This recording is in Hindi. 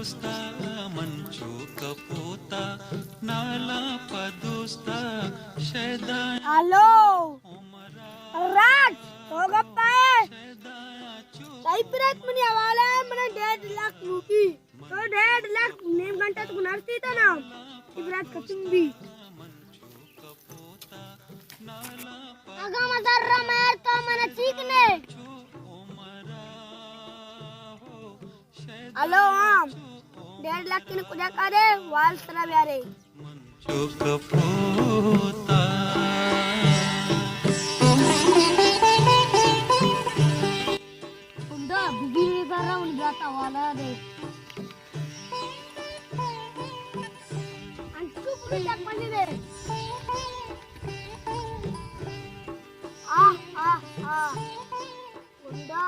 పదోస్తా మంచు కపోతా నాలా పదోస్తా షేదా हेलो राज हो गप्पा है रात में हवाला है मैंने 1.5 लाख लूटी तो 1.5 लाख नेम घंटा तो नरती था ना इबरात खत्म भी आगा मदर रमेर तो मैंने सीखने हेलो आम 1.5 लाख की कुछ करे वाल सरा प्यारे కపోతా उंडा बिगी कर रहा हूँ जाता वाला दे अंशु पूरी तक बनी दे आ आ आ उंडा